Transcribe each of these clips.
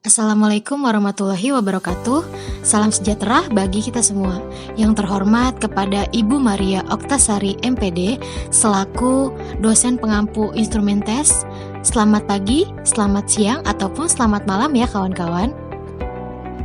Assalamualaikum warahmatullahi wabarakatuh. Salam sejahtera bagi kita semua. Yang terhormat kepada Ibu Maria Oktasari MPD selaku dosen pengampu instrumen tes. Selamat pagi, selamat siang, ataupun selamat malam ya kawan-kawan.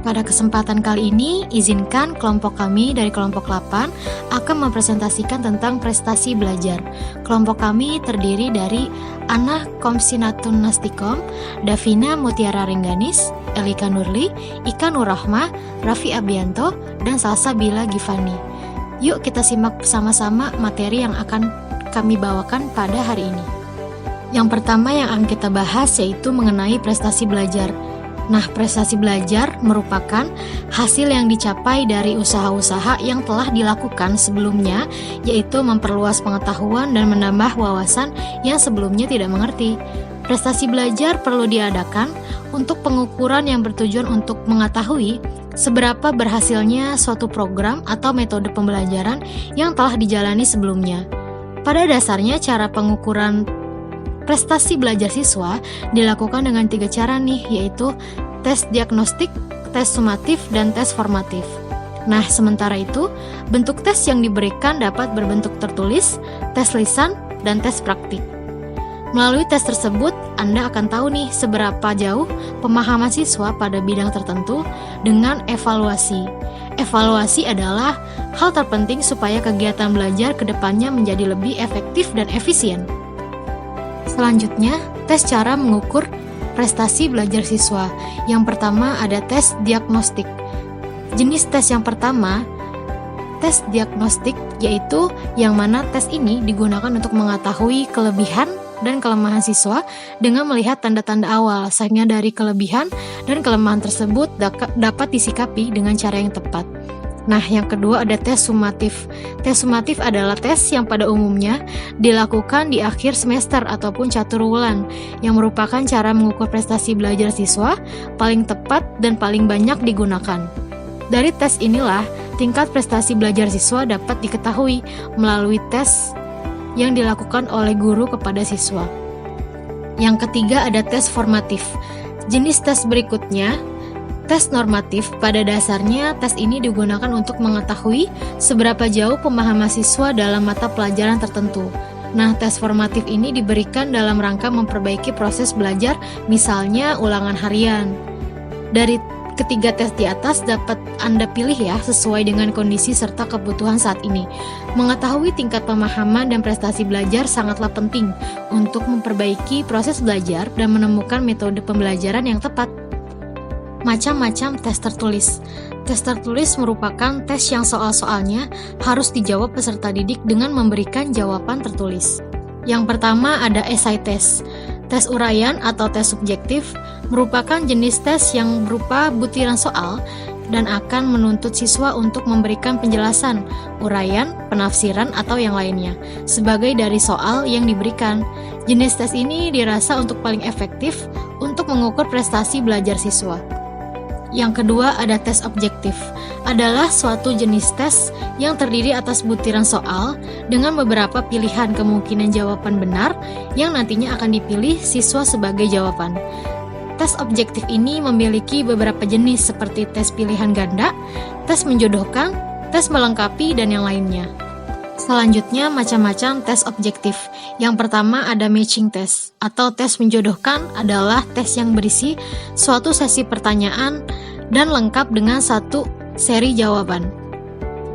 Pada kesempatan kali ini, izinkan kelompok kami dari kelompok 8 akan mempresentasikan tentang prestasi belajar. Kelompok kami terdiri dari Ana Komsinatun Nastikom, Davina Mutiara Rengganis, Elika Nurli, Ika Nurrahma, Raffi Abianto, dan Salsa Bila Gifani. Yuk kita simak bersama-sama materi yang akan kami bawakan pada hari ini. Yang pertama yang akan kita bahas yaitu mengenai prestasi belajar. Nah, prestasi belajar merupakan hasil yang dicapai dari usaha-usaha yang telah dilakukan sebelumnya, yaitu memperluas pengetahuan dan menambah wawasan yang sebelumnya tidak mengerti. Prestasi belajar perlu diadakan untuk pengukuran yang bertujuan untuk mengetahui seberapa berhasilnya suatu program atau metode pembelajaran yang telah dijalani sebelumnya. Pada dasarnya, cara pengukuran prestasi belajar siswa dilakukan dengan 3 cara nih, yaitu tes diagnostik, tes sumatif, dan tes formatif. Nah, sementara itu, bentuk tes yang diberikan dapat berbentuk tertulis, tes lisan, dan tes praktik. Melalui tes tersebut, Anda akan tahu nih seberapa jauh pemahaman siswa pada bidang tertentu dengan evaluasi. Evaluasi adalah hal terpenting supaya kegiatan belajar ke depannya menjadi lebih efektif dan efisien. Selanjutnya, tes cara mengukur prestasi belajar siswa. Yang pertama ada tes diagnostik. Jenis tes yang pertama, tes diagnostik, yaitu yang mana tes ini digunakan untuk mengetahui kelebihan dan kelemahan siswa dengan melihat tanda-tanda awal, sehingga dari kelebihan dan kelemahan tersebut dapat disikapi dengan cara yang tepat. Nah, yang kedua ada tes sumatif. Tes sumatif adalah tes yang pada umumnya dilakukan di akhir semester ataupun catur wulan, yang merupakan cara mengukur prestasi belajar siswa paling tepat dan paling banyak digunakan. Dari tes inilah tingkat prestasi belajar siswa dapat diketahui melalui tes yang dilakukan oleh guru kepada siswa. Yang ketiga ada tes formatif. Jenis tes berikutnya tes normatif. Pada dasarnya, tes ini digunakan untuk mengetahui seberapa jauh pemahaman siswa dalam mata pelajaran tertentu. Nah, tes formatif ini diberikan dalam rangka memperbaiki proses belajar, misalnya ulangan harian. Dari ketiga tes di atas dapat Anda pilih ya, sesuai dengan kondisi serta kebutuhan saat ini. Mengetahui tingkat pemahaman dan prestasi belajar sangatlah penting untuk memperbaiki proses belajar dan menemukan metode pembelajaran yang tepat. Macam-macam tes tertulis. Tes tertulis merupakan tes yang soal-soalnya harus dijawab peserta didik dengan memberikan jawaban tertulis. Yang pertama ada essay test. Tes uraian atau tes subjektif merupakan jenis tes yang berupa butiran soal dan akan menuntut siswa untuk memberikan penjelasan, uraian, penafsiran, atau yang lainnya sebagai dari soal yang diberikan. Jenis tes ini dirasa untuk paling efektif untuk mengukur prestasi belajar siswa. Yang kedua ada tes objektif. Adalah suatu jenis tes yang terdiri atas butiran soal dengan beberapa pilihan kemungkinan jawaban benar yang nantinya akan dipilih siswa sebagai jawaban. Tes objektif ini memiliki beberapa jenis seperti tes pilihan ganda, tes menjodohkan, tes melengkapi, dan yang lainnya. Selanjutnya macam-macam tes objektif. Yang pertama ada matching test atau tes menjodohkan adalah tes yang berisi suatu sesi pertanyaan dan lengkap dengan satu seri jawaban.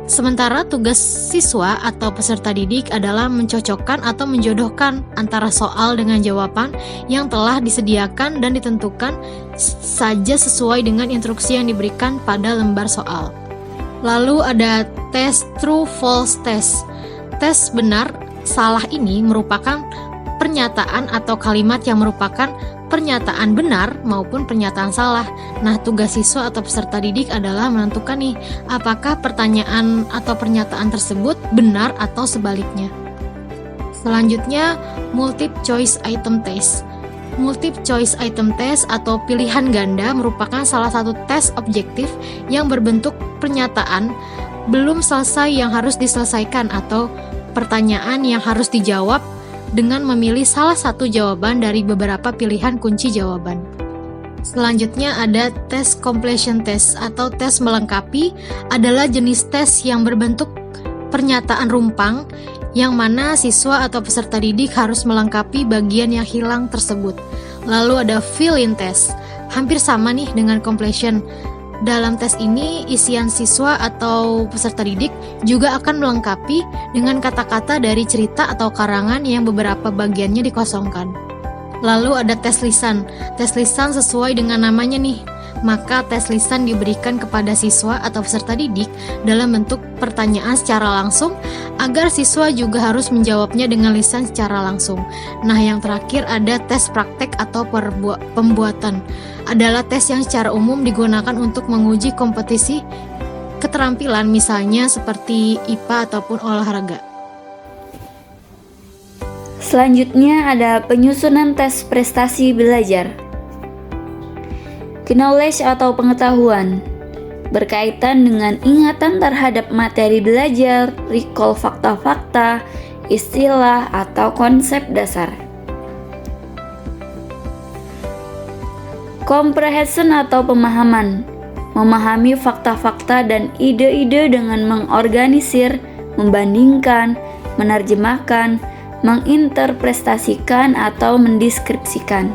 Sementara tugas siswa atau peserta didik adalah mencocokkan atau menjodohkan antara soal dengan jawaban yang telah disediakan dan ditentukan saja sesuai dengan instruksi yang diberikan pada lembar soal. Lalu ada tes true false test. Tes benar salah ini merupakan pernyataan atau kalimat yang merupakan pernyataan benar maupun pernyataan salah. Nah, tugas siswa atau peserta didik adalah menentukan nih apakah pertanyaan atau pernyataan tersebut benar atau sebaliknya. Selanjutnya, multiple choice item test. Multiple choice item test atau pilihan ganda merupakan salah satu tes objektif yang berbentuk pernyataan belum selesai yang harus diselesaikan atau pertanyaan yang harus dijawab dengan memilih salah satu jawaban dari beberapa pilihan kunci jawaban. Selanjutnya ada tes completion test atau tes melengkapi, adalah jenis tes yang berbentuk pernyataan rumpang yang mana siswa atau peserta didik harus melengkapi bagian yang hilang tersebut. Lalu ada fill-in test, hampir sama nih dengan completion. Dalam tes ini, isian siswa atau peserta didik juga akan melengkapi dengan kata-kata dari cerita atau karangan yang beberapa bagiannya dikosongkan. Lalu ada tes lisan. Tes lisan sesuai dengan namanya nih, maka tes lisan diberikan kepada siswa atau peserta didik dalam bentuk pertanyaan secara langsung agar siswa juga harus menjawabnya dengan lisan secara langsung. Nah, yang terakhir ada tes praktek atau pembuatan. Adalah tes yang secara umum digunakan untuk menguji kompetisi keterampilan, misalnya seperti IPA ataupun olahraga. Selanjutnya ada penyusunan tes prestasi belajar. Knowledge atau pengetahuan berkaitan dengan ingatan terhadap materi belajar, recall fakta-fakta, istilah, atau konsep dasar. Comprehension atau pemahaman, memahami fakta-fakta dan ide-ide dengan mengorganisir, membandingkan, menerjemahkan, menginterpretasikan, atau mendeskripsikan.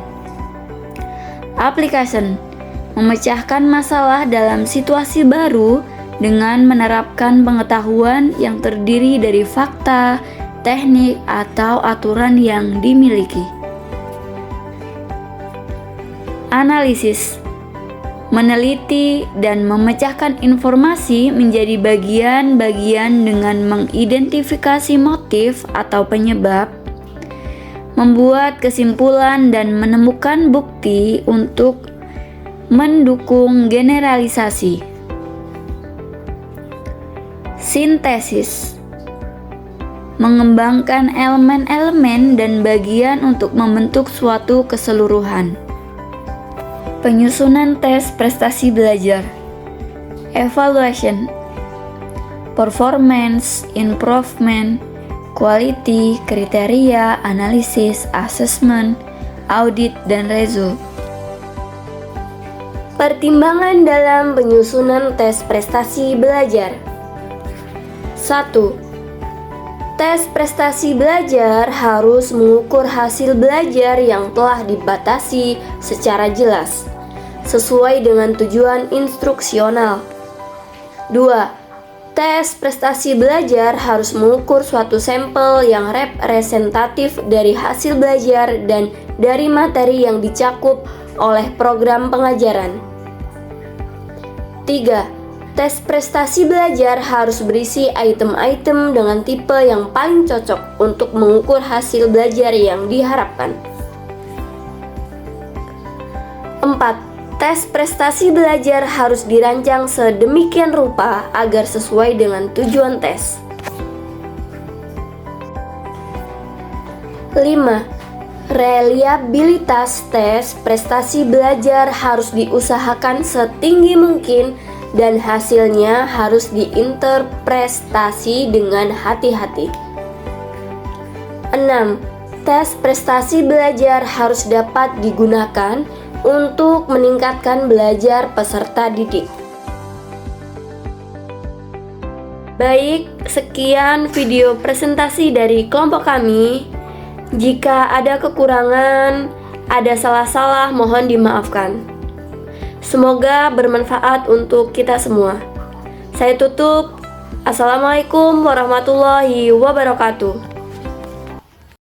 Application, memecahkan masalah dalam situasi baru dengan menerapkan pengetahuan yang terdiri dari fakta, teknik, atau aturan yang dimiliki. Analisis, meneliti dan memecahkan informasi menjadi bagian-bagian dengan mengidentifikasi motif atau penyebab, membuat kesimpulan dan menemukan bukti untuk mendukung generalisasi. Sintesis, mengembangkan elemen-elemen dan bagian untuk membentuk suatu keseluruhan. Penyusunan tes prestasi belajar. Evaluation, performance, improvement, quality, kriteria, analisis, assessment, audit, dan result. Pertimbangan dalam penyusunan tes prestasi belajar. 1. Tes prestasi belajar harus mengukur hasil belajar yang telah dibatasi secara jelas, sesuai dengan tujuan instruksional. 2. Tes prestasi belajar harus mengukur suatu sampel yang representatif dari hasil belajar dan dari materi yang dicakup oleh program pengajaran. 3. Tes prestasi belajar harus berisi item-item dengan tipe yang paling cocok untuk mengukur hasil belajar yang diharapkan. 4. Tes prestasi belajar harus dirancang sedemikian rupa agar sesuai dengan tujuan tes. 5. Reliabilitas tes prestasi belajar harus diusahakan setinggi mungkin dan hasilnya harus diinterpretasi dengan hati-hati. 6. Tes prestasi belajar harus dapat digunakan untuk meningkatkan belajar peserta didik. Baik, sekian video presentasi dari kelompok kami. Jika ada kekurangan, ada salah-salah, mohon dimaafkan. Semoga bermanfaat untuk kita semua. Saya tutup. Assalamualaikum warahmatullahi wabarakatuh.